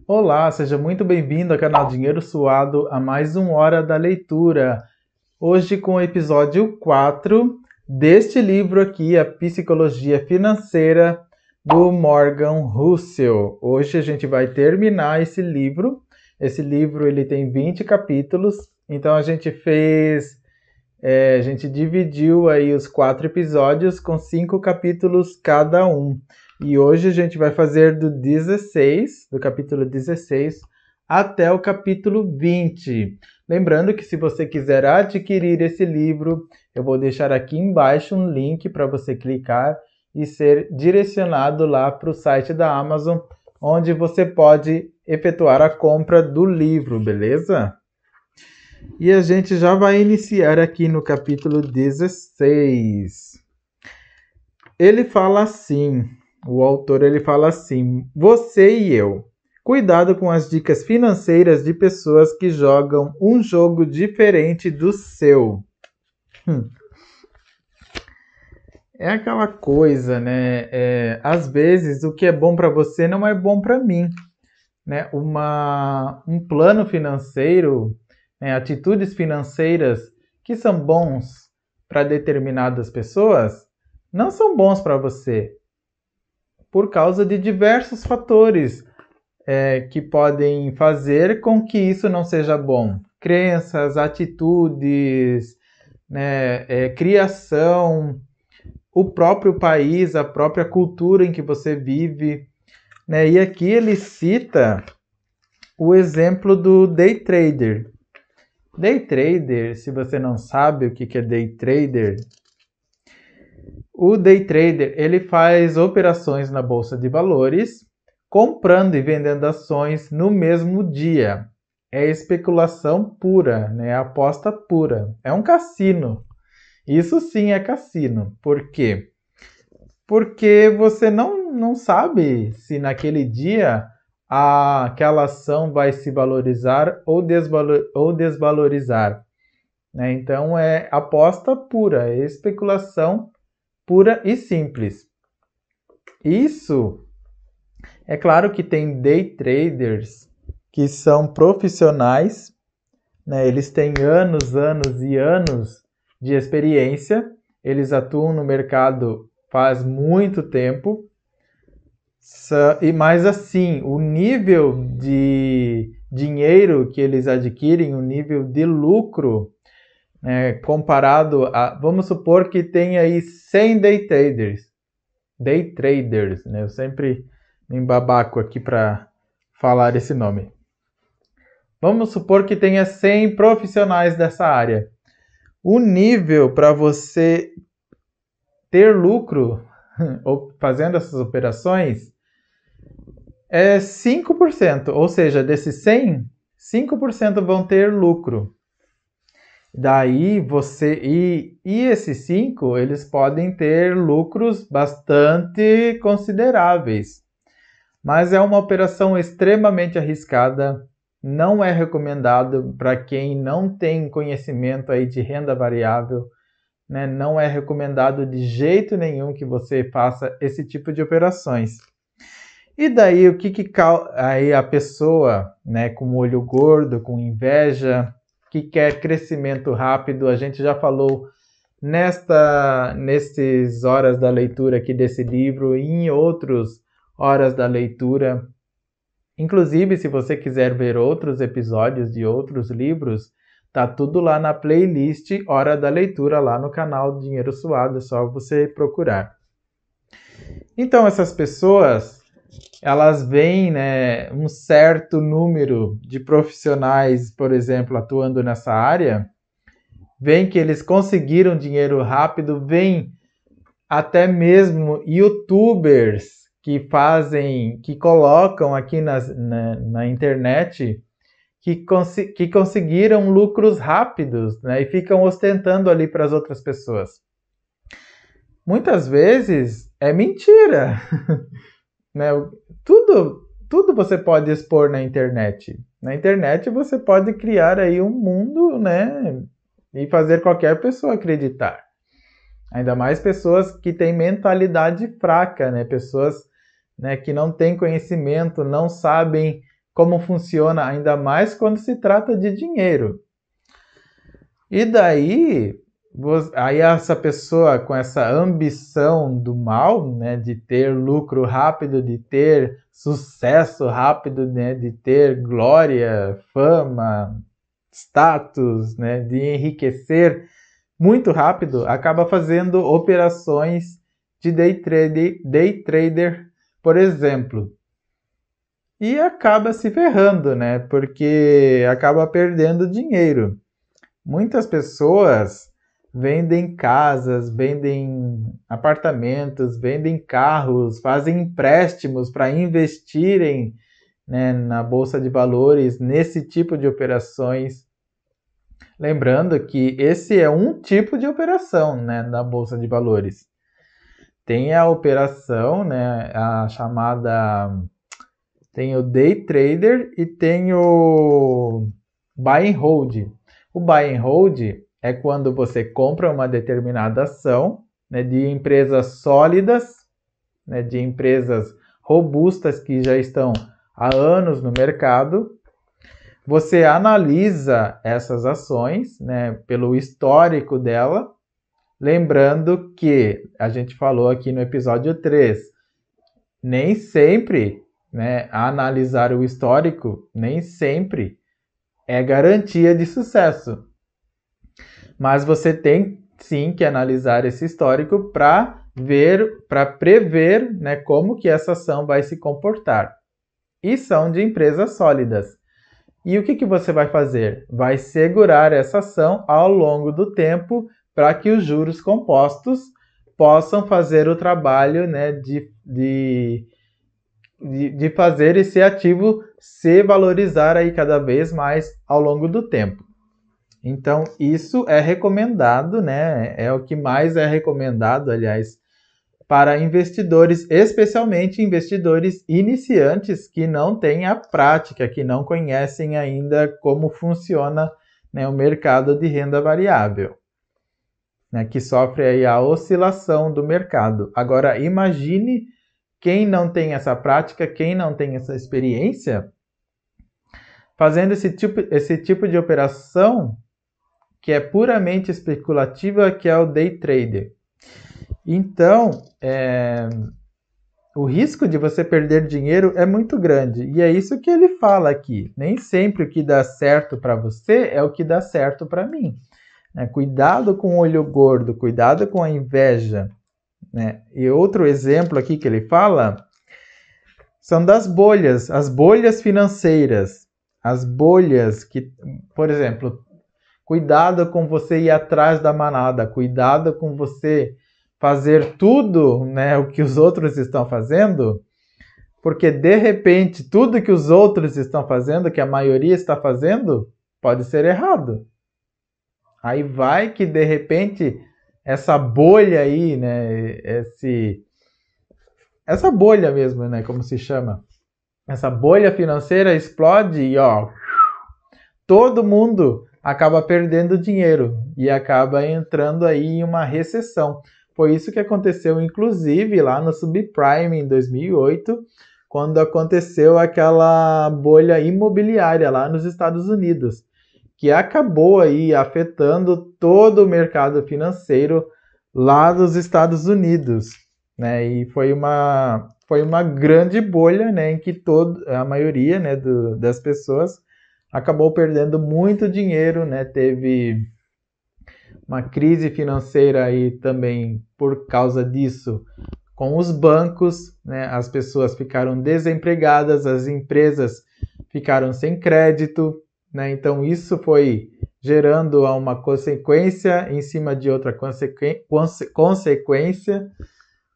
Olá, seja muito bem-vindo ao canal Dinheiro Suado a mais uma hora da leitura. Hoje com o episódio 4 deste livro aqui, A Psicologia Financeira, do Morgan Housel. Hoje a gente vai terminar esse livro. Esse livro ele tem 20 capítulos, então a gente dividiu aí os 4 episódios com 5 capítulos cada um. E hoje a gente vai fazer do capítulo 16 até o capítulo 20. Lembrando que se você quiser adquirir esse livro, eu vou deixar aqui embaixo um link para você clicar e ser direcionado lá para o site da Amazon, onde você pode efetuar a compra do livro, beleza? E a gente já vai iniciar aqui no capítulo 16. Ele fala assim, o autor ele fala assim: você e eu. Cuidado com as dicas financeiras de pessoas que jogam um jogo diferente do seu. É aquela coisa, né? Às vezes o que é bom para você não é bom para mim, né? Um plano financeiro, né? Atitudes financeiras que são bons para determinadas pessoas não são bons para você, por causa de diversos fatores que podem fazer com que isso não seja bom. Crenças, atitudes, né, criação, o próprio país, a própria cultura em que você vive. Né? E aqui ele cita o exemplo do day trader. Day trader, se você não sabe o que é day trader, o day trader ele faz operações na bolsa de valores, comprando e vendendo ações no mesmo dia. É especulação pura, né? Aposta pura. É um cassino. Isso sim é cassino. Por quê? Porque você não sabe se naquele dia aquela ação vai se valorizar ou desvalorizar. Né? Então é aposta pura, é especulação pura e simples. Isso, é claro que tem day traders que são profissionais, né? Eles têm anos e anos de experiência, eles atuam no mercado faz muito tempo, mas assim, o nível de dinheiro que eles adquirem, o nível de lucro, comparado a, vamos supor que tem aí 100 day traders, né? Eu sempre me embabaco aqui para falar esse nome. Vamos supor que tenha 100 profissionais dessa área. O nível para você ter lucro fazendo essas operações é 5%, ou seja, desses 100, 5% vão ter lucro. Daí e esses 5, eles podem ter lucros bastante consideráveis. Mas é uma operação extremamente arriscada, não é recomendado para quem não tem conhecimento aí de renda variável, né? Não é recomendado de jeito nenhum que você faça esse tipo de operações. E daí o que aí a pessoa, né, com olho gordo, com inveja, que quer crescimento rápido, a gente já falou nesses horas da leitura aqui desse livro e em outras horas da leitura. Inclusive, se você quiser ver outros episódios de outros livros, tá tudo lá na playlist Hora da Leitura, lá no canal Dinheiro Suado, é só você procurar. Então, essas pessoas, elas veem, né, um certo número de profissionais, por exemplo, atuando nessa área, veem que eles conseguiram dinheiro rápido, veem até mesmo youtubers que colocam aqui na internet que conseguiram lucros rápidos, né, e ficam ostentando ali para as outras pessoas. Muitas vezes é mentira. Né? Tudo você pode expor na internet. Na internet você pode criar aí um mundo, né, e fazer qualquer pessoa acreditar. Ainda mais pessoas que têm mentalidade fraca, né? Pessoas, né, que não têm conhecimento, não sabem como funciona, ainda mais quando se trata de dinheiro. E daí, aí essa pessoa com essa ambição do mal, né, de ter lucro rápido, de ter sucesso rápido, né, de ter glória, fama, status, né, de enriquecer muito rápido, acaba fazendo operações de day trader, por exemplo. E acaba se ferrando, né? Porque acaba perdendo dinheiro. Muitas pessoas vendem casas, vendem apartamentos, vendem carros, fazem empréstimos para investirem, né, na bolsa de valores, nesse tipo de operações. Lembrando que esse é um tipo de operação, né, na bolsa de valores. Tem a operação, né, a chamada, tem o day trader e tem o buy and hold. O buy and hold é quando você compra uma determinada ação, né, de empresas sólidas, né, de empresas robustas que já estão há anos no mercado. Você analisa essas ações, né, pelo histórico dela, lembrando que a gente falou aqui no episódio 3, nem sempre, né, analisar o histórico nem sempre é garantia de sucesso. Mas você tem sim que analisar esse histórico para prever, né, como que essa ação vai se comportar. E são de empresas sólidas. E o que você vai fazer? Vai segurar essa ação ao longo do tempo para que os juros compostos possam fazer o trabalho, né, de fazer esse ativo se valorizar aí cada vez mais ao longo do tempo. Então, isso é recomendado, né? É o que mais é recomendado, aliás, para investidores, especialmente investidores iniciantes que não têm a prática, que não conhecem ainda como funciona, né, o mercado de renda variável, né, que sofre aí a oscilação do mercado. Agora, imagine quem não tem essa prática, quem não tem essa experiência, fazendo esse tipo de operação que é puramente especulativa, que é o day trader. Então, o risco de você perder dinheiro é muito grande. E é isso que ele fala aqui. Nem sempre o que dá certo para você é o que dá certo para mim. Né? Cuidado com o olho gordo, cuidado com a inveja. Né? E outro exemplo aqui que ele fala são das bolhas, as bolhas financeiras. As bolhas que, por exemplo, cuidado com você ir atrás da manada, cuidado com você fazer tudo, né, o que os outros estão fazendo, porque de repente tudo que os outros estão fazendo, que a maioria está fazendo, pode ser errado. Aí vai que de repente essa bolha aí, né, essa bolha mesmo, né, como se chama, essa bolha financeira explode e ó, todo mundo acaba perdendo dinheiro e acaba entrando aí em uma recessão. Foi isso que aconteceu, inclusive, lá no subprime em 2008, quando aconteceu aquela bolha imobiliária lá nos Estados Unidos, que acabou aí afetando todo o mercado financeiro lá dos Estados Unidos, né? E foi uma grande bolha, né, em que a maioria, né, das pessoas acabou perdendo muito dinheiro, né? Teve uma crise financeira aí também por causa disso com os bancos, né? As pessoas ficaram desempregadas, as empresas ficaram sem crédito, né? Então isso foi gerando uma consequência em cima de outra consequência,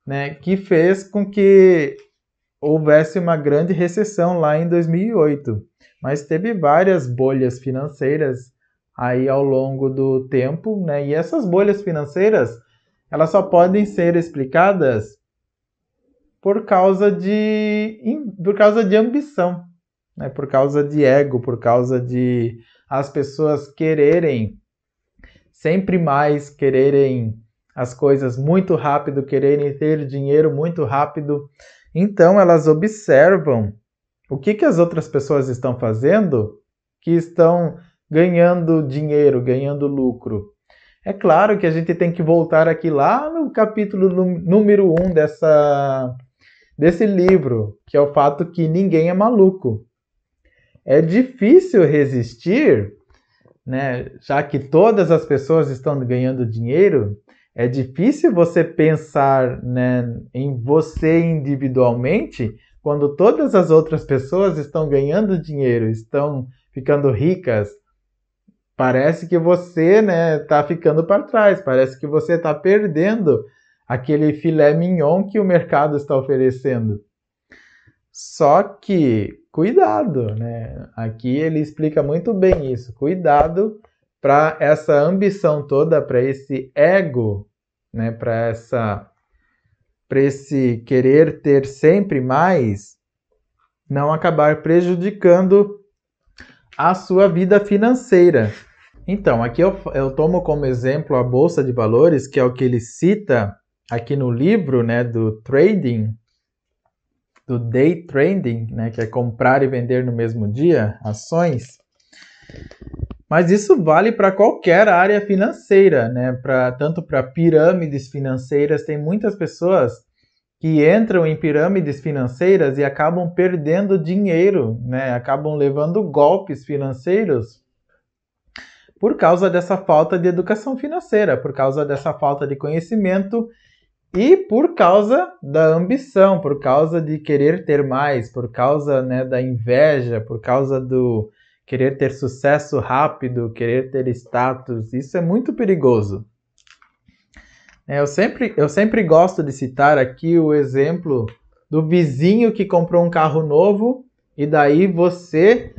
né? Que fez com que houvesse uma grande recessão lá em 2008. Mas teve várias bolhas financeiras aí ao longo do tempo, né? E essas bolhas financeiras, elas só podem ser explicadas por causa de ambição, né? Por causa de ego, por causa de as pessoas quererem sempre mais, quererem as coisas muito rápido, quererem ter dinheiro muito rápido. Então elas observam O que as outras pessoas estão fazendo que estão ganhando dinheiro, ganhando lucro? É claro que a gente tem que voltar aqui lá no capítulo número 1 desse livro, que é o fato que ninguém é maluco. É difícil resistir, né? Já que todas as pessoas estão ganhando dinheiro, é difícil você pensar, né, em você individualmente quando todas as outras pessoas estão ganhando dinheiro, estão ficando ricas. Parece que você, né, tá ficando para trás, parece que você está perdendo aquele filé mignon que o mercado está oferecendo. Só que, cuidado, né? Aqui ele explica muito bem isso. Cuidado para essa ambição toda, para esse ego, né? Para esse querer ter sempre mais, não acabar prejudicando a sua vida financeira. Então, aqui eu tomo como exemplo a Bolsa de Valores, que é o que ele cita aqui no livro, né, do trading, do day trading, né, que é comprar e vender no mesmo dia, ações. Mas isso vale para qualquer área financeira, né, tanto para pirâmides financeiras. Tem muitas pessoas que entram em pirâmides financeiras e acabam perdendo dinheiro, né, acabam levando golpes financeiros por causa dessa falta de educação financeira, por causa dessa falta de conhecimento e por causa da ambição, por causa de querer ter mais, por causa, né, da inveja, por causa do querer ter sucesso rápido, querer ter status. Isso é muito perigoso. Eu sempre gosto de citar aqui o exemplo do vizinho que comprou um carro novo e daí você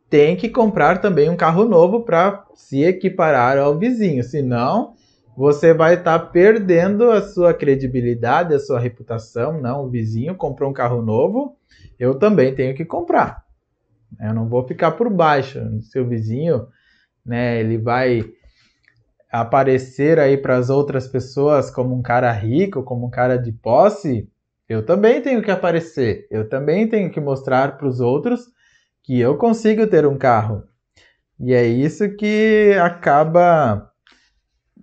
tem que comprar também um carro novo para se equiparar ao vizinho, senão você vai estar perdendo a sua credibilidade, a sua reputação. Não, o vizinho comprou um carro novo, eu também tenho que comprar. Eu não vou ficar por baixo. Seu vizinho, né, ele vai aparecer aí para as outras pessoas como um cara rico, como um cara de posse. Eu também tenho que aparecer. Eu também tenho que mostrar para os outros que eu consigo ter um carro. E é isso que acaba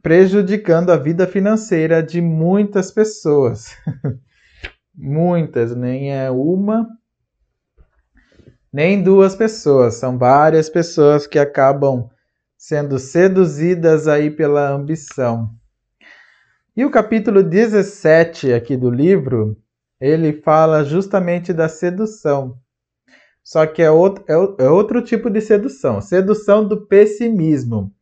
prejudicando a vida financeira de muitas pessoas. Muitas, nem é uma, nem duas pessoas. São várias pessoas que acabam sendo seduzidas aí pela ambição. E o capítulo 17 aqui do livro, ele fala justamente da sedução. Só que é outro tipo de sedução. Sedução do pessimismo.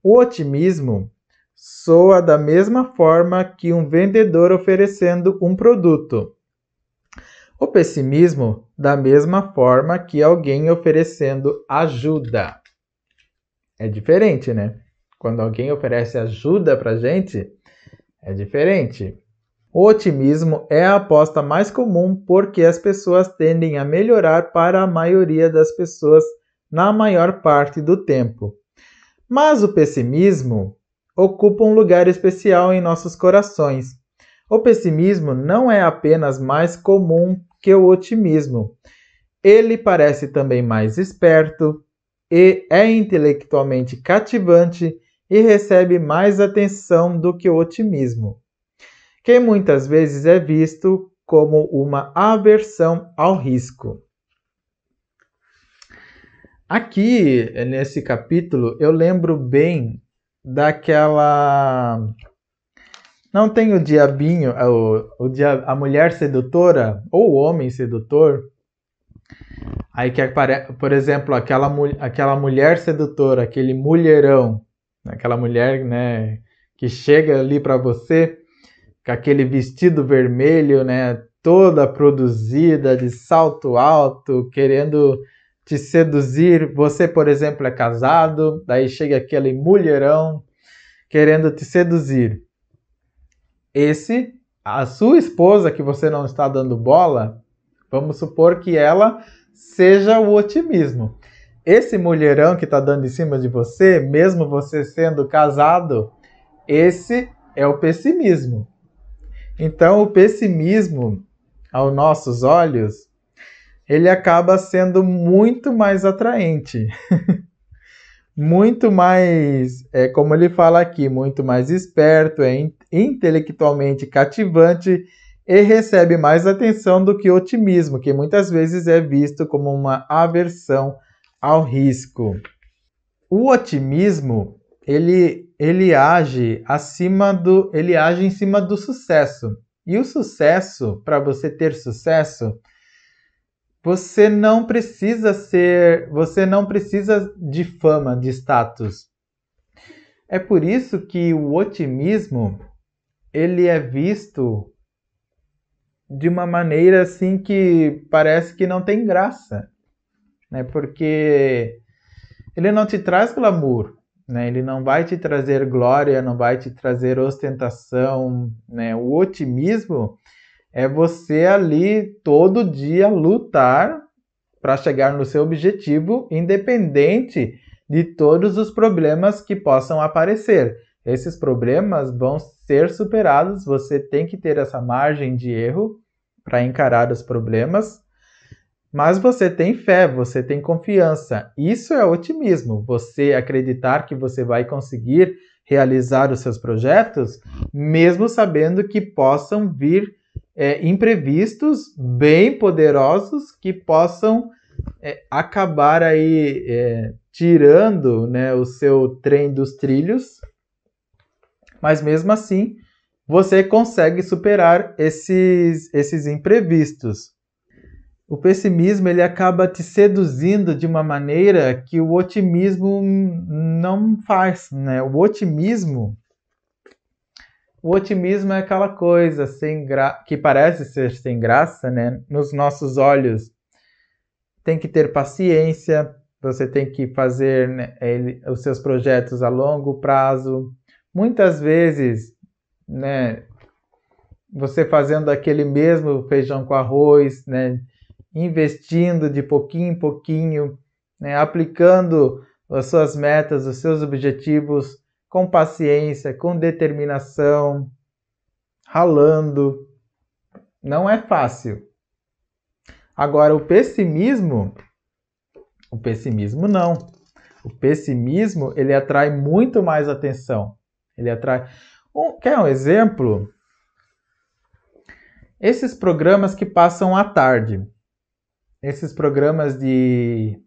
O otimismo soa da mesma forma que um vendedor oferecendo um produto. O pessimismo, da mesma forma que alguém oferecendo ajuda. É diferente, né? Quando alguém oferece ajuda pra gente, é diferente. O otimismo é a aposta mais comum porque as pessoas tendem a melhorar para a maioria das pessoas na maior parte do tempo. Mas o pessimismo ocupa um lugar especial em nossos corações. O pessimismo não é apenas mais comum que o otimismo. Ele parece também mais esperto e é intelectualmente cativante e recebe mais atenção do que o otimismo, que muitas vezes é visto como uma aversão ao risco. Aqui, nesse capítulo, eu lembro bem daquela... Não tem o diabinho, a mulher sedutora, ou o homem sedutor. Aí que aparece, por exemplo, aquela mulher sedutora, aquele mulherão, aquela mulher, né, que chega ali para você com aquele vestido vermelho, né, toda produzida, de salto alto, querendo te seduzir. Você, por exemplo, é casado, daí chega aquele mulherão querendo te seduzir. A sua esposa que você não está dando bola, vamos supor que ela seja o otimismo. Esse mulherão que está dando em cima de você, mesmo você sendo casado, esse é o pessimismo. Então, o pessimismo, aos nossos olhos, ele acaba sendo muito mais atraente. Muito mais, como ele fala aqui, muito mais esperto, intelectualmente cativante e recebe mais atenção do que o otimismo, que muitas vezes é visto como uma aversão ao risco. O otimismo, ele age em cima do sucesso. E o sucesso, para você ter sucesso, você não precisa de fama, de status. É por isso que o otimismo, ele é visto de uma maneira assim que parece que não tem graça, né? Porque ele não te traz glamour, né? Ele não vai te trazer glória, não vai te trazer ostentação, né? O otimismo é você ali todo dia lutar para chegar no seu objetivo, independente de todos os problemas que possam aparecer. Esses problemas vão ser superados, você tem que ter essa margem de erro para encarar os problemas, mas você tem fé, você tem confiança. Isso é otimismo, você acreditar que você vai conseguir realizar os seus projetos, mesmo sabendo que possam vir imprevistos bem poderosos que possam acabar aí tirando, né, o seu trem dos trilhos, mas mesmo assim você consegue superar esses imprevistos. O pessimismo ele acaba te seduzindo de uma maneira que o otimismo não faz, né? O otimismo é aquela coisa que parece ser sem graça, né? Nos nossos olhos. Tem que ter paciência, você tem que fazer, né, os seus projetos a longo prazo. Muitas vezes, né, você fazendo aquele mesmo feijão com arroz, né, investindo de pouquinho em pouquinho, né, aplicando as suas metas, os seus objetivos com paciência, com determinação, ralando. Não é fácil. Agora, o pessimismo não. O pessimismo, ele atrai muito mais atenção. Ele atrai... Quer um exemplo? Esses programas que passam à tarde. Esses programas de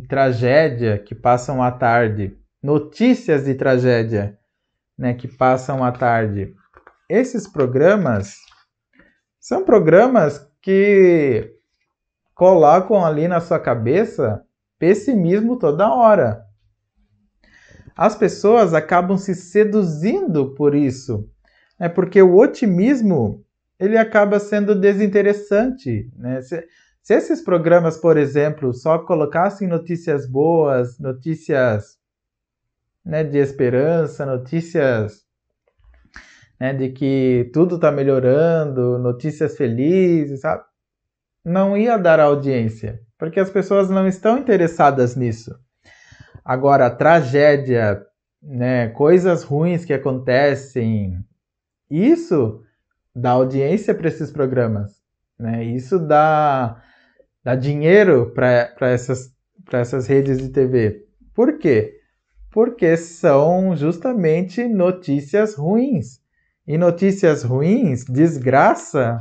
tragédia que passam à tarde. Notícias de tragédia, né, que passam à tarde. Esses programas são programas que colocam ali na sua cabeça pessimismo toda hora. As pessoas acabam se seduzindo por isso, né? Porque o otimismo ele acaba sendo desinteressante, né? Se esses programas, por exemplo, só colocassem notícias boas, notícias, né, de esperança, notícias, né, de que tudo está melhorando, notícias felizes, sabe? Não ia dar audiência, porque as pessoas não estão interessadas nisso. Agora, tragédia, né, coisas ruins que acontecem, isso dá audiência para esses programas, né? Isso dá dinheiro para essas redes de TV. Por quê? Porque são justamente notícias ruins. E notícias ruins, desgraça,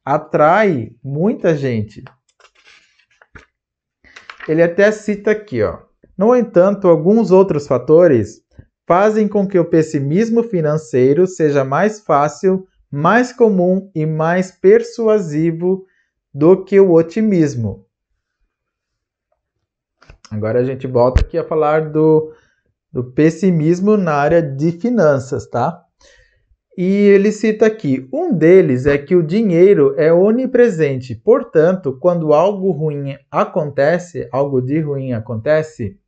atrai muita gente. Ele até cita aqui, ó. No entanto, alguns outros fatores fazem com que o pessimismo financeiro seja mais fácil, mais comum e mais persuasivo do que o otimismo. Agora a gente volta aqui a falar do pessimismo na área de finanças, tá? E ele cita aqui, um deles é que o dinheiro é onipresente. Portanto, quando algo de ruim acontece,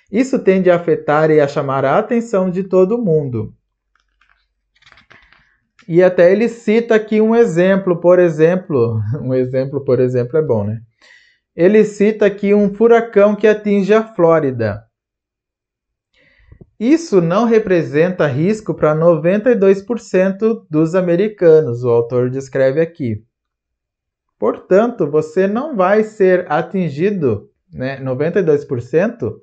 isso tende a afetar e a chamar a atenção de todo mundo. E até ele cita aqui um exemplo, por exemplo é bom, né? Ele cita aqui um furacão que atinge a Flórida. Isso não representa risco para 92% dos americanos, o autor descreve aqui. Portanto, você não vai ser atingido, né? 92%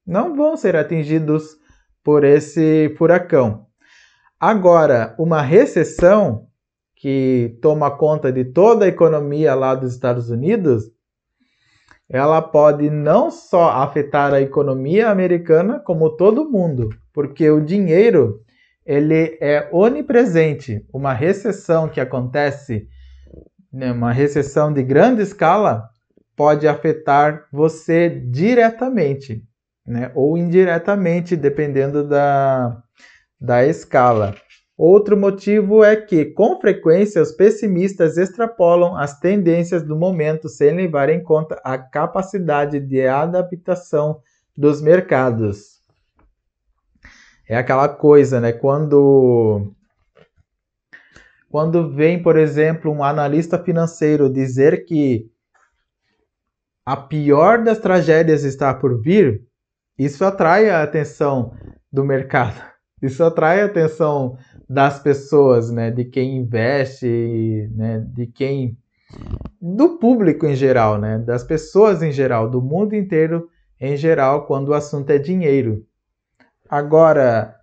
não vão ser atingidos por esse furacão. Agora, uma recessão que toma conta de toda a economia lá dos Estados Unidos, ela pode não só afetar a economia americana, como todo mundo, porque o dinheiro ele é onipresente. Uma recessão que acontece, né, uma recessão de grande escala, pode afetar você diretamente, né, ou indiretamente, dependendo da escala. Outro motivo é que, com frequência, os pessimistas extrapolam as tendências do momento sem levar em conta a capacidade de adaptação dos mercados. É aquela coisa, né? Quando vem, por exemplo, um analista financeiro dizer que a pior das tragédias está por vir, isso atrai a atenção do mercado. Isso atrai a atenção das pessoas, né, de quem investe, né, do público em geral, né, das pessoas em geral, do mundo inteiro em geral, quando o assunto é dinheiro. Agora,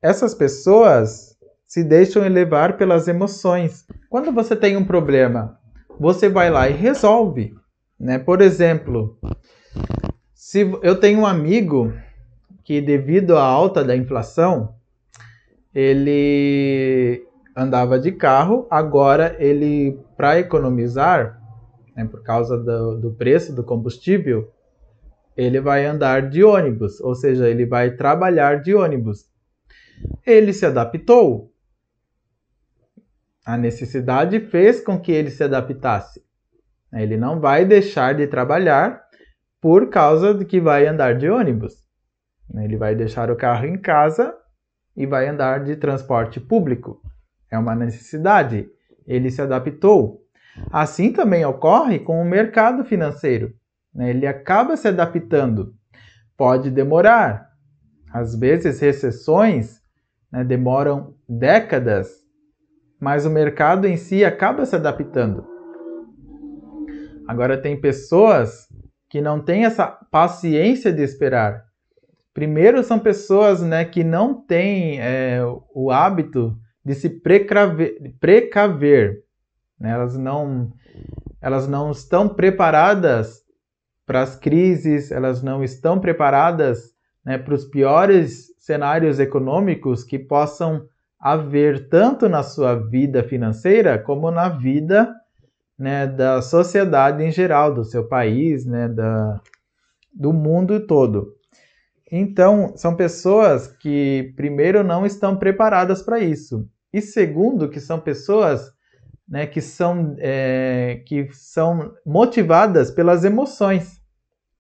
essas pessoas se deixam levar pelas emoções. Quando você tem um problema, você vai lá e resolve, né? Por exemplo, se eu tenho um amigo que, devido à alta da inflação, ele andava de carro, agora ele, para economizar, né, por causa do preço do combustível, ele vai andar de ônibus, ou seja, ele vai trabalhar de ônibus. Ele se adaptou. A necessidade fez com que ele se adaptasse. Ele não vai deixar de trabalhar por causa de que vai andar de ônibus. Ele vai deixar o carro em casa e vai andar de transporte público. É uma necessidade. Ele se adaptou. Assim também ocorre com o mercado financeiro. Ele acaba se adaptando. Pode demorar. Às vezes, recessões, né, demoram décadas, mas o mercado em si acaba se adaptando. Agora, tem pessoas que não têm essa paciência de esperar. Primeiro, são pessoas, né, que não têm o hábito de se precaver. Né? Elas não estão preparadas para as crises, elas não estão preparadas, né, para os piores cenários econômicos que possam haver tanto na sua vida financeira como na vida, né, da sociedade em geral, do seu país, né, do mundo todo. Então, são pessoas que, primeiro, não estão preparadas para isso. E segundo, que são pessoas, né, que são motivadas pelas emoções.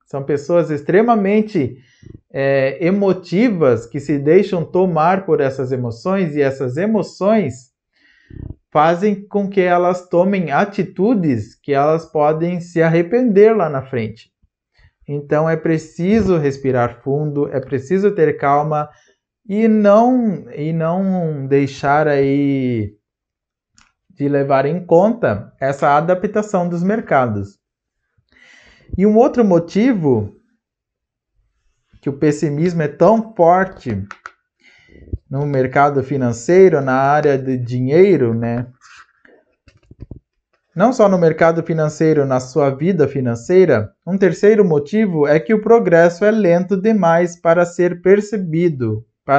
São pessoas extremamente emotivas, que se deixam tomar por essas emoções, e essas emoções fazem com que elas tomem atitudes que elas podem se arrepender lá na frente. Então é preciso respirar fundo, é preciso ter calma e não deixar aí de levar em conta essa adaptação dos mercados. E um outro motivo que o pessimismo é tão forte no mercado financeiro, na área de dinheiro, né? Não só no mercado financeiro, na sua vida financeira, um terceiro motivo é que o progresso é lento demais para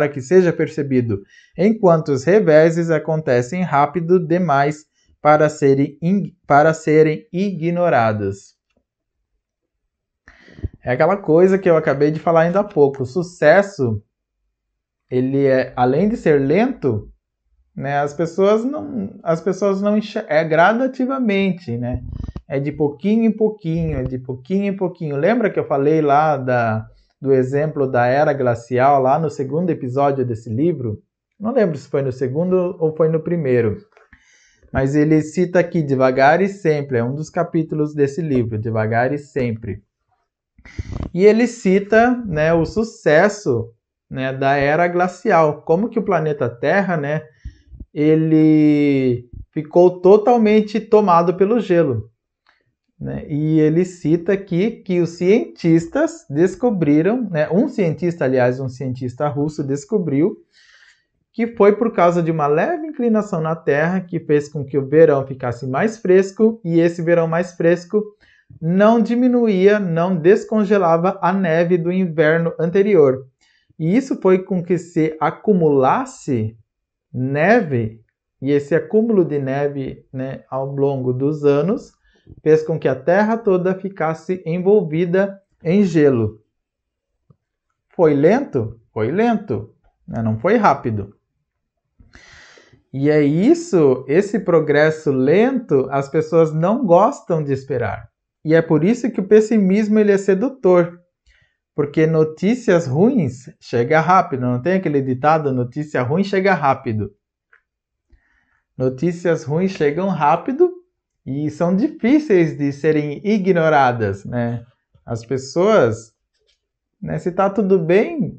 que seja percebido, enquanto os reveses acontecem rápido demais para serem ignorados. É aquela coisa que eu acabei de falar ainda há pouco. O sucesso, ele além de ser lento, né, as pessoas não enxergam, gradativamente, né? É de pouquinho em pouquinho, Lembra que eu falei lá do exemplo da era glacial, lá no segundo episódio desse livro? Não lembro se foi no segundo ou foi no primeiro. Mas ele cita aqui, devagar e sempre, é um dos capítulos desse livro, devagar e sempre. E ele cita, né, o sucesso, né, da era glacial, como que o planeta Terra, né, ele ficou totalmente tomado pelo gelo, né? E ele cita aqui que os cientistas descobriram, né? Um cientista russo descobriu que foi por causa de uma leve inclinação na Terra que fez com que o verão ficasse mais fresco, e esse verão mais fresco não diminuía, não descongelava a neve do inverno anterior. E isso foi com que se acumulasse neve, e esse acúmulo de neve, né, ao longo dos anos fez com que a Terra toda ficasse envolvida em gelo. Foi lento? Foi lento, né? Não foi rápido. E é isso, esse progresso lento, as pessoas não gostam de esperar. E é por isso que o pessimismo ele é sedutor. Porque notícias ruins chegam rápido. Não tem aquele ditado, notícia ruim chega rápido. Notícias ruins chegam rápido e são difíceis de serem ignoradas, né? As pessoas, né, se está tudo bem,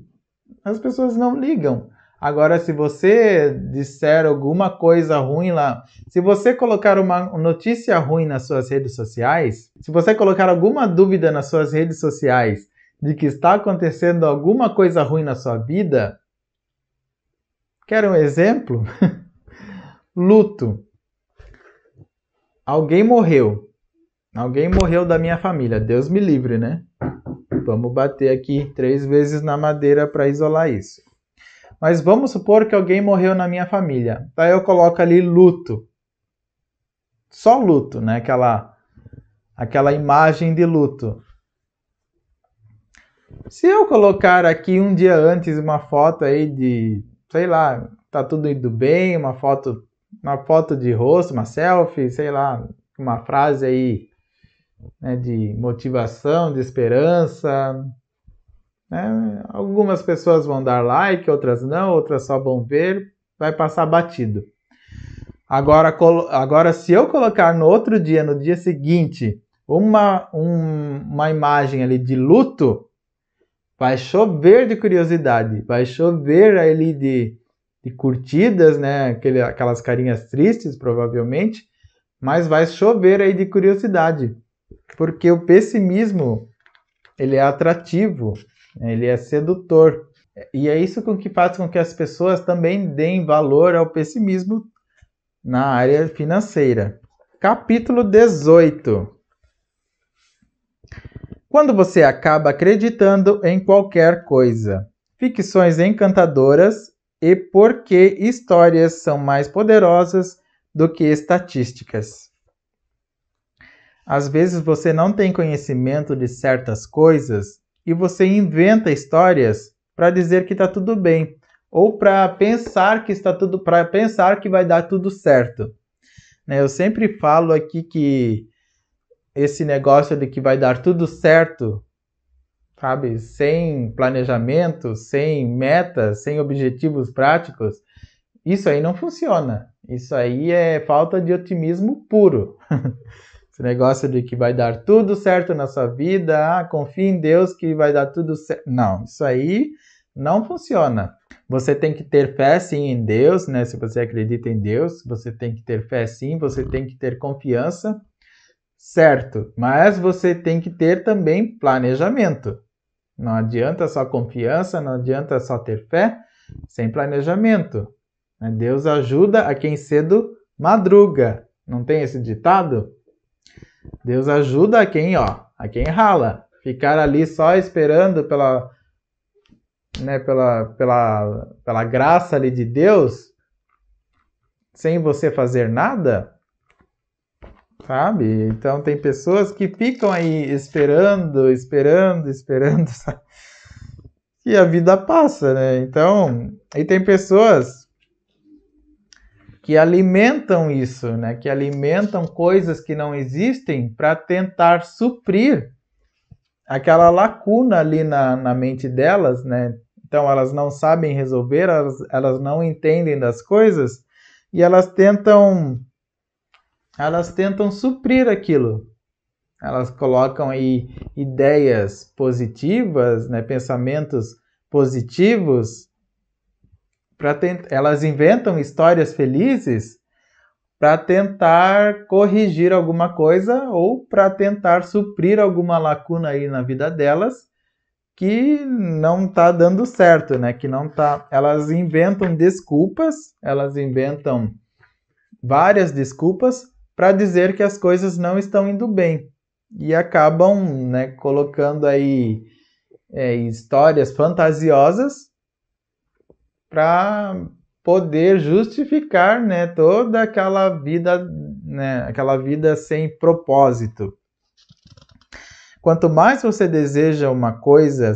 as pessoas não ligam. Agora, se você disser alguma coisa ruim lá, se você colocar uma notícia ruim nas suas redes sociais, se você colocar alguma dúvida nas suas redes sociais de que está acontecendo alguma coisa ruim na sua vida, quer um exemplo? Luto. Alguém morreu da minha família, Deus me livre, né? Vamos bater aqui 3 vezes na madeira para isolar isso. Mas vamos supor que alguém morreu na minha família. Daí eu coloco ali luto. Só luto, né? Aquela imagem de luto. Se eu colocar aqui um dia antes uma foto aí de, sei lá, tá tudo indo bem, uma foto de rosto, uma selfie, sei lá, uma frase aí, né, de motivação, de esperança, né? Algumas pessoas vão dar like, outras não, outras só vão ver, vai passar batido. Agora se eu colocar no outro dia, no dia seguinte, uma imagem ali de luto, vai chover de curiosidade, vai chover ali de curtidas, né? Aquelas carinhas tristes, provavelmente, mas vai chover aí de curiosidade, porque o pessimismo, ele é atrativo, ele é sedutor, e é isso que faz com que as pessoas também deem valor ao pessimismo na área financeira. Capítulo 18. Quando você acaba acreditando em qualquer coisa. Ficções encantadoras e por que histórias são mais poderosas do que estatísticas. Às vezes você não tem conhecimento de certas coisas e você inventa histórias para dizer que está tudo bem, ou para pensar que vai dar tudo certo. Eu sempre falo aqui que esse negócio de que vai dar tudo certo, sabe, sem planejamento, sem metas, sem objetivos práticos, isso aí não funciona. Isso aí é falta de otimismo puro. Esse negócio de que vai dar tudo certo na sua vida, confie em Deus que vai dar tudo certo. Não, isso aí não funciona. Você tem que ter fé sim em Deus, né? Se você acredita em Deus, você tem que ter fé sim, você tem que ter confiança, certo? Mas você tem que ter também planejamento. Não adianta só confiança, não adianta só ter fé sem planejamento. Deus ajuda a quem cedo madruga. Não tem esse ditado? Deus ajuda a quem rala. Ficar ali só esperando pela graça ali de Deus, sem você fazer nada, sabe? Então tem pessoas que ficam aí esperando, sabe? E a vida passa, né? Então, e tem pessoas que alimentam isso, né? Que alimentam coisas que não existem para tentar suprir aquela lacuna ali na mente delas, né? Então elas não sabem resolver, elas não entendem das coisas e elas tentam suprir aquilo. Elas colocam aí ideias positivas, né? Pensamentos positivos, elas inventam histórias felizes para tentar corrigir alguma coisa ou para tentar suprir alguma lacuna aí na vida delas que não está dando certo, né? Que não tá. Elas inventam desculpas, elas inventam várias desculpas para dizer que as coisas não estão indo bem e acabam, né, colocando aí histórias fantasiosas para poder justificar, né, toda aquela vida, né, aquela vida sem propósito. Quanto mais você deseja uma coisa,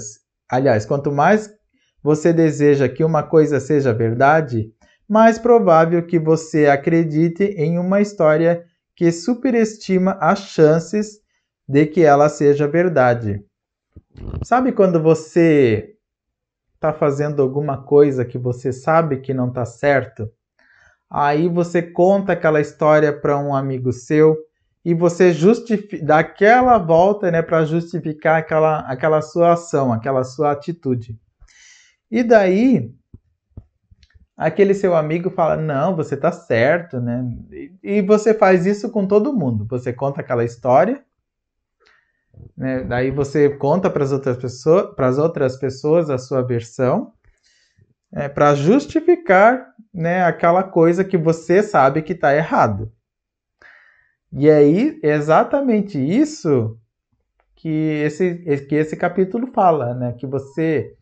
aliás, quanto mais você deseja que uma coisa seja verdade, mais provável que você acredite em uma história que superestima as chances de que ela seja verdade. Sabe quando você está fazendo alguma coisa que você sabe que não está certo? Aí você conta aquela história para um amigo seu e você dá aquela volta, né, para justificar aquela sua ação, aquela sua atitude. E daí, aquele seu amigo fala, não, você está certo, né? E você faz isso com todo mundo. Você conta aquela história, né? Daí você conta para as outras pessoas a sua versão, para justificar, né, aquela coisa que você sabe que está errado. E aí, é exatamente isso que esse capítulo fala, né? Que você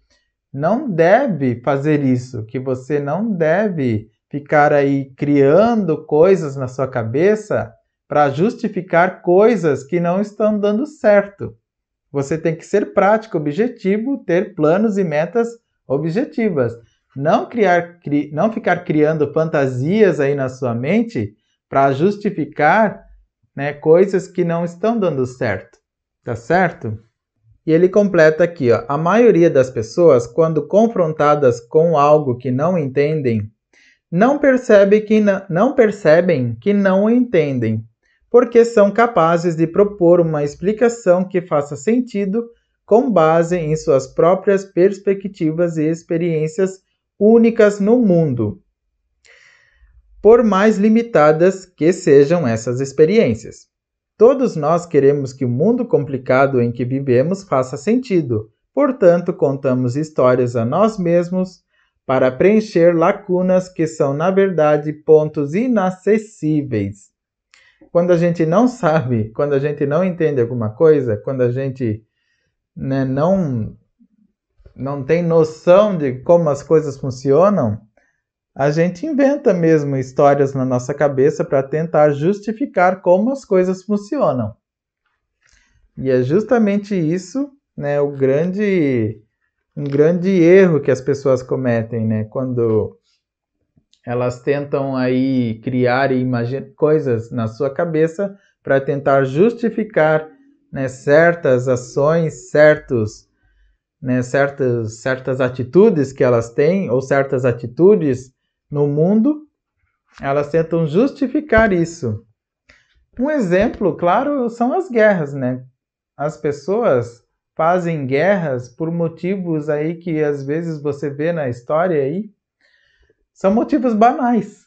não deve fazer isso, que você não deve ficar aí criando coisas na sua cabeça para justificar coisas que não estão dando certo. Você tem que ser prático, objetivo, ter planos e metas objetivas. Não ficar criando fantasias aí na sua mente para justificar, né, coisas que não estão dando certo. Tá certo? E ele completa aqui, ó, a maioria das pessoas, quando confrontadas com algo que não entendem, não percebem que não o entendem, porque são capazes de propor uma explicação que faça sentido com base em suas próprias perspectivas e experiências únicas no mundo, por mais limitadas que sejam essas experiências. Todos nós queremos que o mundo complicado em que vivemos faça sentido, portanto, contamos histórias a nós mesmos para preencher lacunas que são, na verdade, pontos inacessíveis. Quando a gente não sabe, quando a gente não entende alguma coisa, quando a gente, né, não tem noção de como as coisas funcionam, a gente inventa mesmo histórias na nossa cabeça para tentar justificar como as coisas funcionam. E é justamente isso, né, um grande erro que as pessoas cometem, né, quando elas tentam aí criar e imaginar coisas na sua cabeça para tentar justificar, né, certas ações, certas atitudes que elas têm ou certas atitudes no mundo, elas tentam justificar isso. Um exemplo, claro, são as guerras, né? As pessoas fazem guerras por motivos aí que às vezes você vê na história aí, são motivos banais.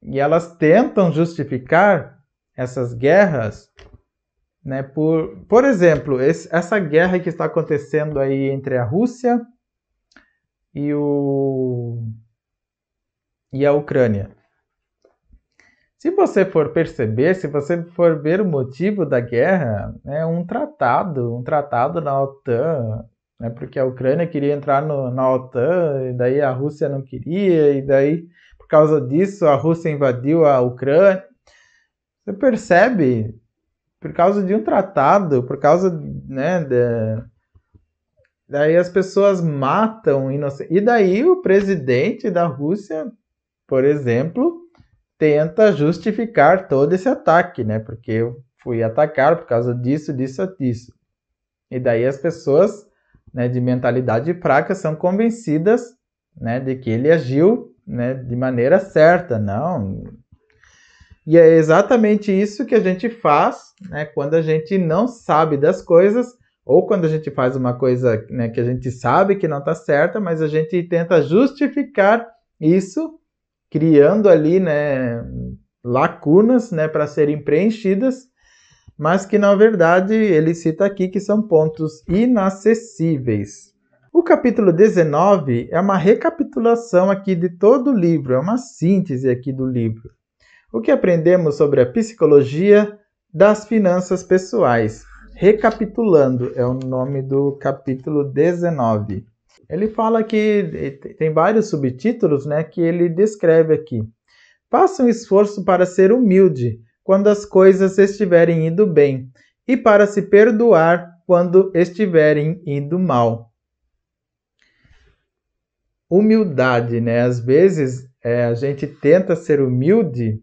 E elas tentam justificar essas guerras, né, por exemplo, essa guerra que está acontecendo aí entre a Rússia e a Ucrânia. Se você for perceber, se você for ver o motivo da guerra, é um tratado na OTAN, né, porque a Ucrânia queria entrar na OTAN, e daí a Rússia não queria, e daí, por causa disso, a Rússia invadiu a Ucrânia. Você percebe? Por causa de um tratado, por causa, né, daí as pessoas matam inocentes. E daí o presidente da Rússia, por exemplo, tenta justificar todo esse ataque, né? Porque eu fui atacar por causa disso. E daí as pessoas, né, de mentalidade fraca são convencidas, né, de que ele agiu, né, de maneira certa. Não. E é exatamente isso que a gente faz, né, quando a gente não sabe das coisas, ou quando a gente faz uma coisa, né, que a gente sabe que não está certa, mas a gente tenta justificar isso, criando ali, né, lacunas, né, para serem preenchidas, mas que na verdade ele cita aqui que são pontos inacessíveis. O capítulo 19 é uma recapitulação aqui de todo o livro, é uma síntese aqui do livro. O que aprendemos sobre a psicologia das finanças pessoais. Recapitulando é o nome do capítulo 19. Ele fala que tem vários subtítulos, né, que ele descreve aqui. Faça um esforço para ser humilde quando as coisas estiverem indo bem e para se perdoar quando estiverem indo mal. Humildade, né? Às vezes a gente tenta ser humilde,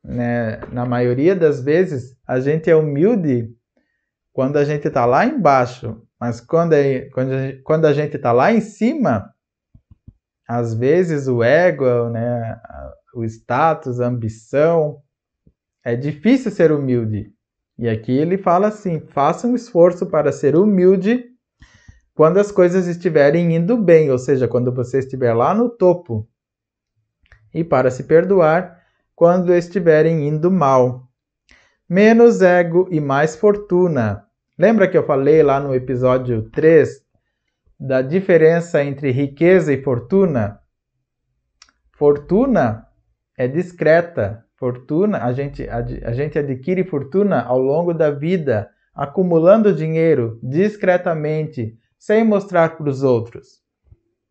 né? Na maioria das vezes a gente é humilde quando a gente está lá embaixo, mas quando a gente está lá em cima, às vezes o ego, né? O status, a ambição, é difícil ser humilde. E aqui ele fala assim, faça um esforço para ser humilde quando as coisas estiverem indo bem, ou seja, quando você estiver lá no topo. E para se perdoar quando estiverem indo mal. Menos ego e mais fortuna. Lembra que eu falei lá no episódio 3 da diferença entre riqueza e fortuna? Fortuna é discreta. Fortuna, a gente adquire fortuna ao longo da vida, acumulando dinheiro discretamente, sem mostrar para os outros.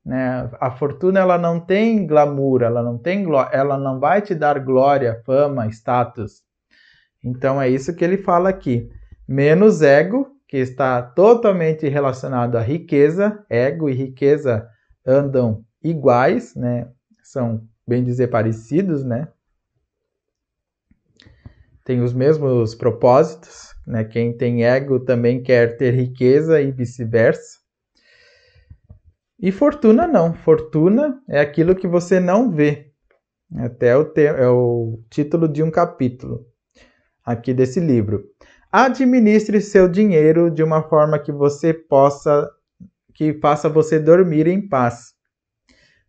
Né? A fortuna ela não tem glamour, ela não vai te dar glória, fama, status. Então é isso que ele fala aqui. Menos ego, que está totalmente relacionado à riqueza. Ego e riqueza andam iguais, né? São, bem dizer, parecidos, né? Tem os mesmos propósitos, né? Quem tem ego também quer ter riqueza e vice-versa. E fortuna não. Fortuna é aquilo que você não vê. Até é o título de um capítulo aqui desse livro. Administre seu dinheiro de uma forma que faça você dormir em paz.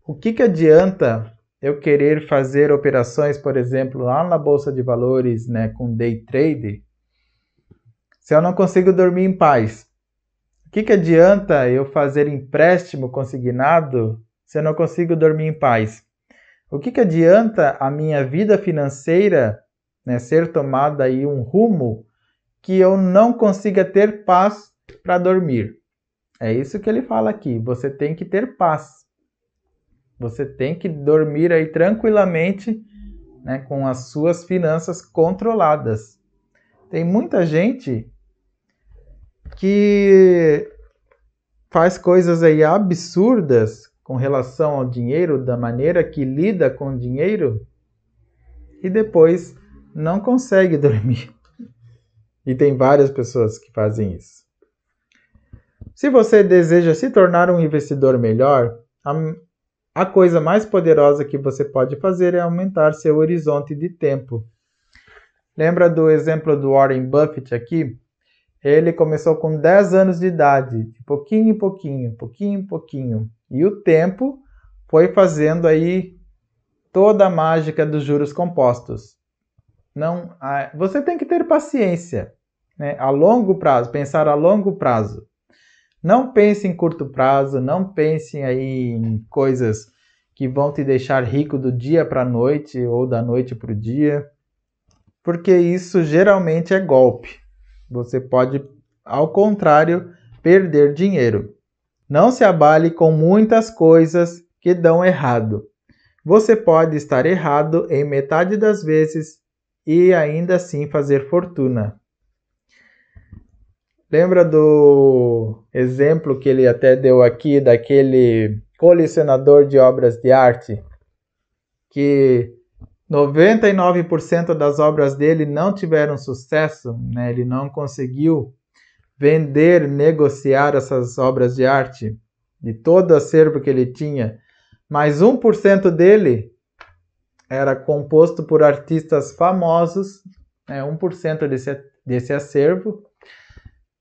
O que adianta eu querer fazer operações, por exemplo, lá na Bolsa de Valores, né, com day trade, se eu não consigo dormir em paz? O que adianta eu fazer empréstimo consignado se eu não consigo dormir em paz? O que adianta a minha vida financeira, né, ser tomada aí um rumo que eu não consiga ter paz para dormir? É isso que ele fala aqui. Você tem que ter paz. Você tem que dormir aí tranquilamente, né, com as suas finanças controladas. Tem muita gente que faz coisas aí absurdas com relação ao dinheiro, da maneira que lida com o dinheiro, e depois não consegue dormir. E tem várias pessoas que fazem isso. Se você deseja se tornar um investidor melhor, a coisa mais poderosa que você pode fazer é aumentar seu horizonte de tempo. Lembra do exemplo do Warren Buffett aqui? Ele começou com 10 anos de idade, de pouquinho em pouquinho, pouquinho em pouquinho. E o tempo foi fazendo aí toda a mágica dos juros compostos. Você tem que ter paciência, né? A longo prazo, pensar a longo prazo. Não pense em curto prazo, não pense aí em coisas que vão te deixar rico do dia para a noite ou da noite para o dia, porque isso geralmente é golpe. Você pode, ao contrário, perder dinheiro. Não se abale com muitas coisas que dão errado. Você pode estar errado em metade das vezes e ainda assim fazer fortuna. Lembra do exemplo que ele até deu aqui daquele colecionador de obras de arte? Que 99% das obras dele não tiveram sucesso, né? Ele não conseguiu vender, negociar essas obras de arte, de todo o acervo que ele tinha. Mas 1% dele era composto por artistas famosos, né? 1% desse acervo.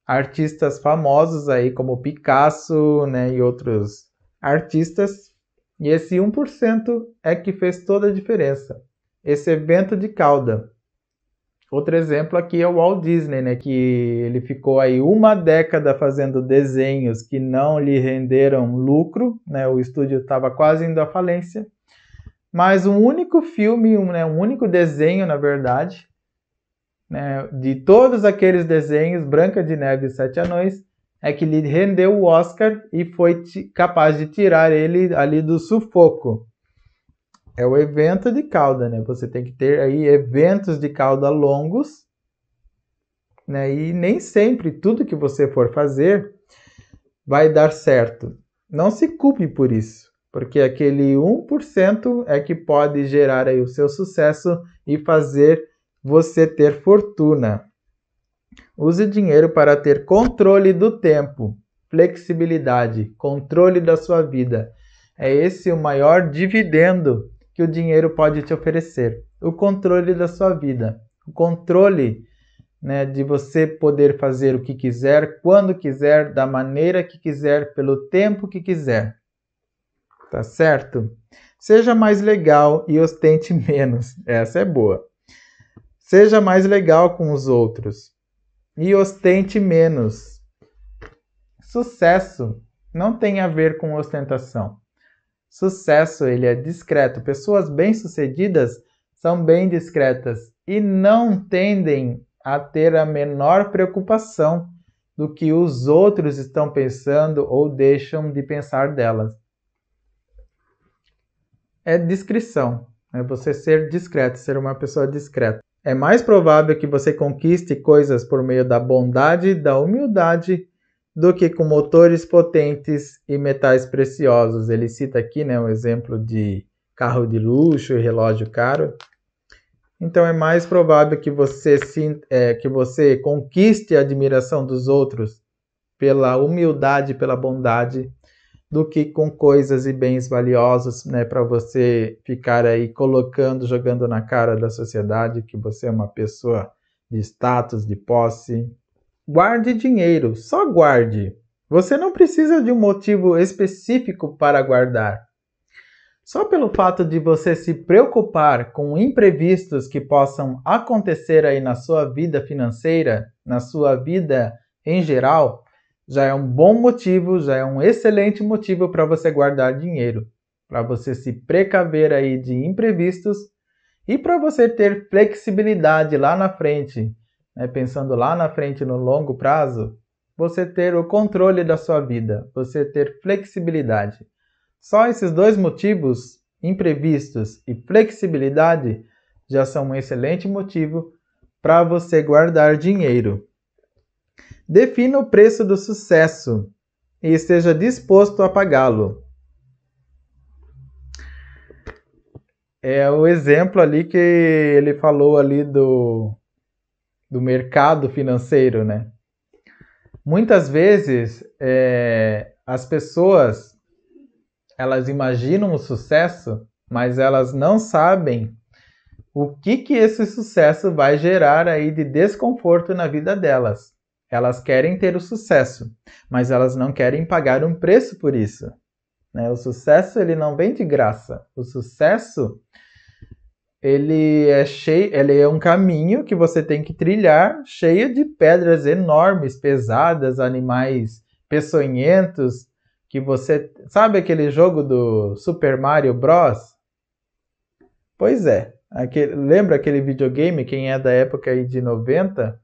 Artistas famosos aí como Picasso, né, e outros artistas, e esse 1% é que fez toda a diferença. esse evento de cauda. Outro exemplo aqui é o Walt Disney, né, que ele ficou aí uma década fazendo desenhos que não lhe renderam lucro, né, o estúdio estava quase indo à falência, mas um único filme, um único desenho, na verdade, né, de todos aqueles desenhos, Branca de Neve e os Sete Anões, é que lhe rendeu o Oscar e foi capaz de tirar ele ali do sufoco. É o evento de cauda, né? Você tem que ter aí eventos de cauda longos, né? E nem sempre tudo que você for fazer vai dar certo. Não se culpe por isso, porque aquele 1% é que pode gerar aí o seu sucesso e fazer você ter fortuna. Use dinheiro para ter controle do tempo, flexibilidade, controle da sua vida. É esse o maior dividendo que o dinheiro pode te oferecer. O controle da sua vida. O controle, né, de você poder fazer o que quiser, quando quiser, da maneira que quiser, pelo tempo que quiser. Tá certo? Seja mais legal e ostente menos. Essa é boa. Seja mais legal com os outros e ostente menos. Sucesso não tem a ver com ostentação. Sucesso, ele é discreto. Pessoas bem-sucedidas são bem discretas e não tendem a ter a menor preocupação do que os outros estão pensando ou deixam de pensar delas. É discrição, é você ser discreto, ser uma pessoa discreta. É mais provável que você conquiste coisas por meio da bondade e da humildade do que com motores potentes e metais preciosos. Ele cita aqui, né, um exemplo de carro de luxo e relógio caro. Então é mais provável que você conquiste a admiração dos outros pela humildade, pela bondade, do que com coisas e bens valiosos, né, para você ficar aí jogando na cara da sociedade que você é uma pessoa de status, de posse. Guarde dinheiro, só guarde. Você não precisa de um motivo específico para guardar. Só pelo fato de você se preocupar com imprevistos que possam acontecer aí na sua vida financeira, na sua vida em geral, já é um bom motivo, já é um excelente motivo para você guardar dinheiro, para você se precaver aí de imprevistos e para você ter flexibilidade lá na frente, né? Pensando lá na frente no longo prazo, você ter o controle da sua vida, você ter flexibilidade. Só esses dois motivos, imprevistos e flexibilidade, já são um excelente motivo para você guardar dinheiro. Defina o preço do sucesso e esteja disposto a pagá-lo. É o exemplo ali que ele falou ali do mercado financeiro, né? Muitas vezes as pessoas elas imaginam o sucesso, mas elas não sabem o que esse sucesso vai gerar aí de desconforto na vida delas. Elas querem ter o sucesso, mas elas não querem pagar um preço por isso, né? O sucesso ele não vem de graça. O sucesso ele é um caminho que você tem que trilhar, cheio de pedras enormes, pesadas, animais peçonhentos, que você... Sabe aquele jogo do Super Mario Bros? Pois é. Lembra aquele videogame? Quem é da época aí de 90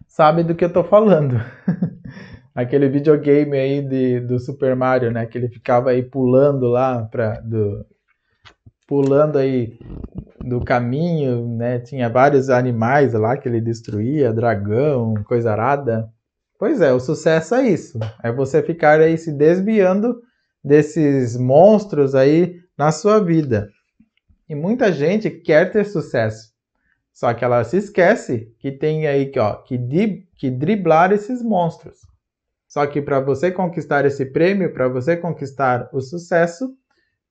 sabe do que eu tô falando. Aquele videogame aí do Super Mario, né? Que ele ficava aí pulando lá pulando aí do caminho, né? Tinha vários animais lá que ele destruía, dragão, coisa arada. Pois é, o sucesso é isso. É você ficar aí se desviando desses monstros aí na sua vida. E muita gente quer ter sucesso. Só que ela se esquece que tem aí que driblar esses monstros. Só que para você conquistar esse prêmio, para você conquistar o sucesso,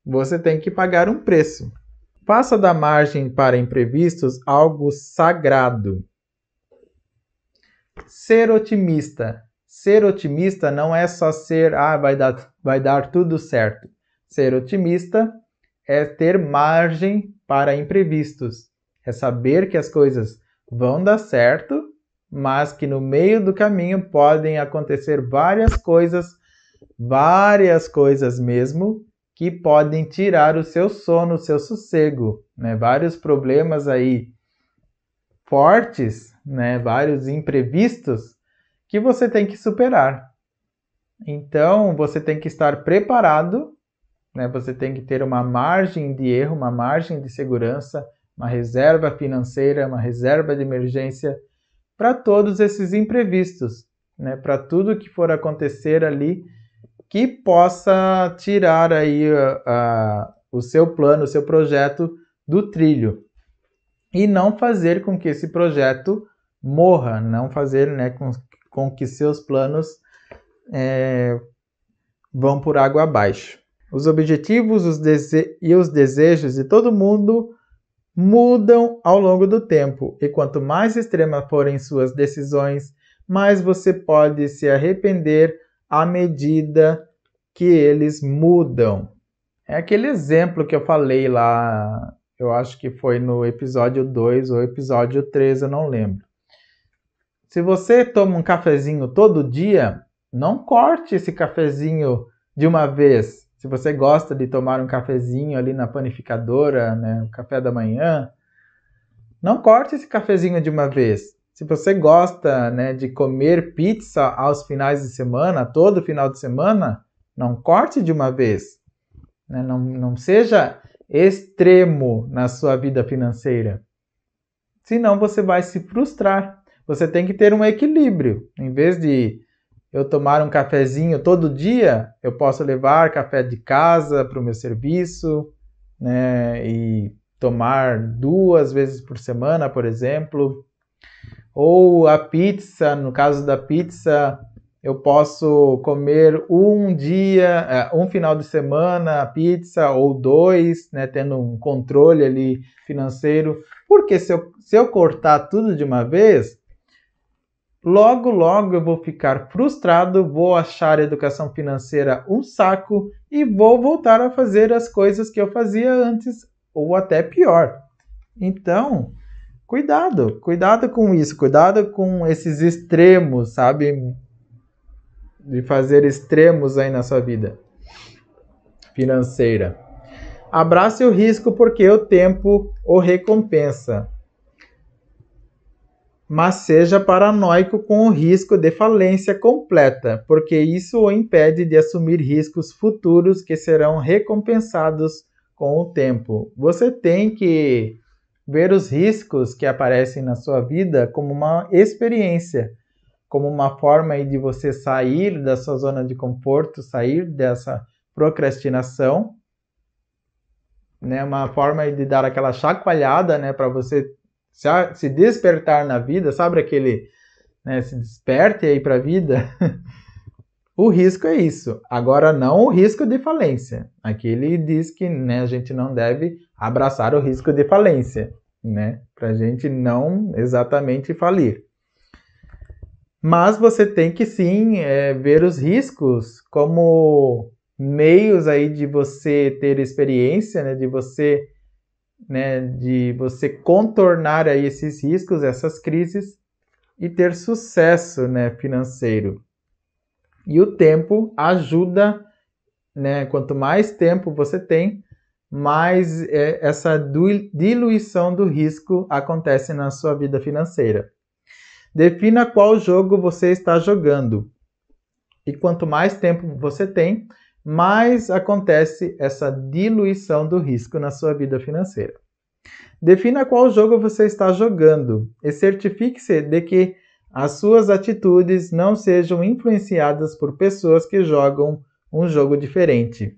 você tem que pagar um preço. Faça da margem para imprevistos algo sagrado. Ser otimista. Ser otimista não é só vai dar tudo certo. Ser otimista é ter margem para imprevistos. É saber que as coisas vão dar certo, mas que no meio do caminho podem acontecer várias coisas mesmo, que podem tirar o seu sono, o seu sossego, né? Vários problemas aí fortes, né? Vários imprevistos que você tem que superar. Então, você tem que estar preparado, né? Você tem que ter uma margem de erro, uma margem de segurança, uma reserva financeira, uma reserva de emergência para todos esses imprevistos, né? Para tudo que for acontecer ali que possa tirar aí o seu plano, o seu projeto do trilho. E não fazer com que esse projeto morra, não fazer, né, com que seus planos vão por água abaixo. Os objetivos e os desejos de todo mundo mudam ao longo do tempo, e quanto mais extremas forem suas decisões, mais você pode se arrepender à medida que eles mudam. É aquele exemplo que eu falei lá, eu acho que foi no episódio 2 ou episódio 3, eu não lembro. Se você toma um cafezinho todo dia, não corte esse cafezinho de uma vez. Se você gosta de tomar um cafezinho ali na panificadora, né, o café da manhã, não corte esse cafezinho de uma vez. Se você gosta, né, de comer pizza aos finais de semana, todo final de semana, não corte de uma vez. Né? Não seja extremo na sua vida financeira. Senão você vai se frustrar. Você tem que ter um equilíbrio. Em vez de eu tomar um cafezinho todo dia, eu posso levar café de casa para o meu serviço, né, e tomar 2 vezes por semana, por exemplo. Ou a pizza, no caso da pizza, eu posso comer um final de semana a pizza, ou 2, né, tendo um controle ali financeiro. Porque se eu cortar tudo de uma vez, logo eu vou ficar frustrado, vou achar a educação financeira um saco e vou voltar a fazer as coisas que eu fazia antes, ou até pior. Então, cuidado com isso, cuidado com esses extremos, sabe? De fazer extremos aí na sua vida financeira. Abrace o risco porque o tempo o recompensa. Mas seja paranoico com o risco de falência completa, porque isso o impede de assumir riscos futuros que serão recompensados com o tempo. Você tem que ver os riscos que aparecem na sua vida como uma experiência, como uma forma de você sair da sua zona de conforto, sair dessa procrastinação, né? Uma forma de dar aquela chacoalhada, né, para você se despertar na vida, sabe aquele, né, se desperte aí para a vida? O risco é isso. Agora, não o risco de falência. Aqui ele diz que, né, a gente não deve abraçar o risco de falência, né, para a gente não exatamente falir. Mas você tem que sim ver os riscos como meios aí de você ter experiência, né, de você contornar aí esses riscos, essas crises e ter sucesso, né, financeiro. E o tempo ajuda, né, quanto mais tempo você tem, mais essa diluição do risco acontece na sua vida financeira. Defina qual jogo você está jogando. E quanto mais tempo você tem, mais acontece essa diluição do risco na sua vida financeira. Defina qual jogo você está jogando e certifique-se de que as suas atitudes não sejam influenciadas por pessoas que jogam um jogo diferente.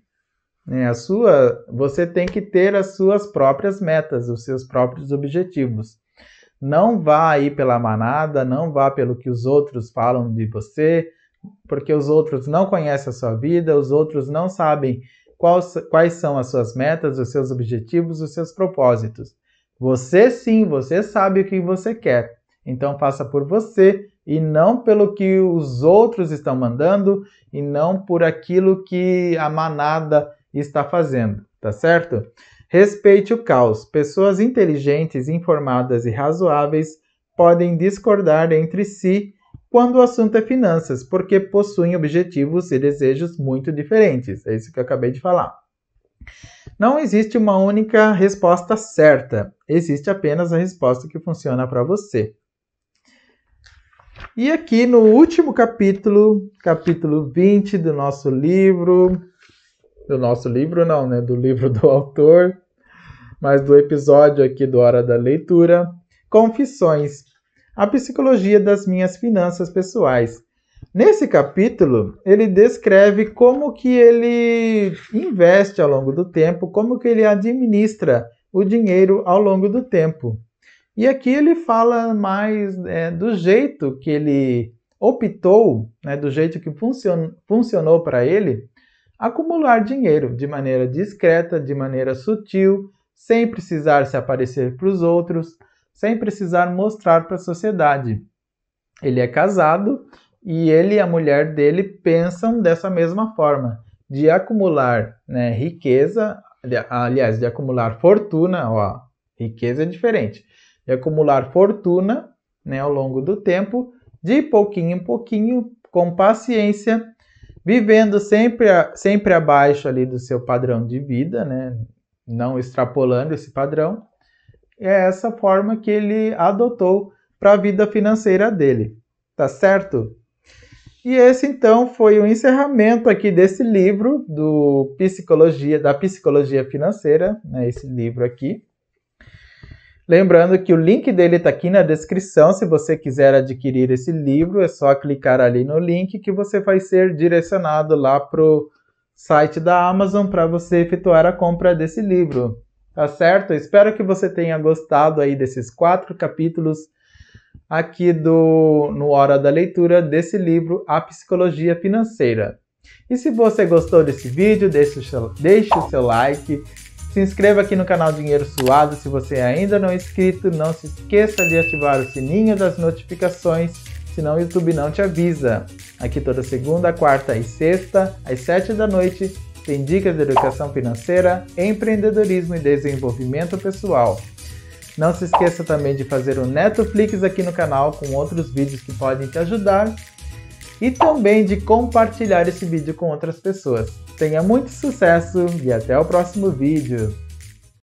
Você tem que ter as suas próprias metas, os seus próprios objetivos. Não vá aí pela manada, não vá pelo que os outros falam de você, porque os outros não conhecem a sua vida, os outros não sabem quais são as suas metas, os seus objetivos, os seus propósitos. Você sim, você sabe o que você quer. Então faça por você e não pelo que os outros estão mandando e não por aquilo que a manada está fazendo, tá tá certo? Respeite o caos. Pessoas inteligentes, informadas e razoáveis podem discordar entre si quando o assunto é finanças, porque possuem objetivos e desejos muito diferentes. É isso que eu acabei de falar. Não existe uma única resposta certa, existe apenas a resposta que funciona para você. E aqui no último capítulo, capítulo 20 do nosso livro, do livro do autor, mas do episódio aqui do Hora da Leitura, Confissões, a psicologia das minhas finanças pessoais. Nesse capítulo, ele descreve como que ele investe ao longo do tempo, como que ele administra o dinheiro ao longo do tempo. E aqui ele fala mais do jeito que ele optou, do jeito que funcionou para ele, acumular dinheiro de maneira discreta, de maneira sutil, sem precisar se aparecer para os outros, sem precisar mostrar para a sociedade. Ele é casado e ele e a mulher dele pensam dessa mesma forma, de acumular riqueza, aliás, de acumular fortuna, riqueza é diferente, de acumular fortuna ao longo do tempo, de pouquinho em pouquinho, com paciência, vivendo sempre abaixo ali do seu padrão de vida, não extrapolando esse padrão. É essa forma que ele adotou para a vida financeira dele, tá certo? E esse então foi o encerramento aqui desse livro da psicologia financeira, esse livro aqui. Lembrando que o link dele está aqui na descrição, se você quiser adquirir esse livro, é só clicar ali no link que você vai ser direcionado lá para o site da Amazon para você efetuar a compra desse livro, tá certo? Eu espero que você tenha gostado aí desses 4 capítulos aqui no Hora da Leitura desse livro, A Psicologia Financeira. E se você gostou desse vídeo, deixe o seu like, se inscreva aqui no canal Dinheiro Suado se você ainda não é inscrito, não se esqueça de ativar o sininho das notificações, senão o YouTube não te avisa. Aqui toda segunda, quarta e sexta, às 7 da noite, tem dicas de educação financeira, empreendedorismo e desenvolvimento pessoal. Não se esqueça também de fazer um Netflix aqui no canal com outros vídeos que podem te ajudar e também de compartilhar esse vídeo com outras pessoas. Tenha muito sucesso e até o próximo vídeo!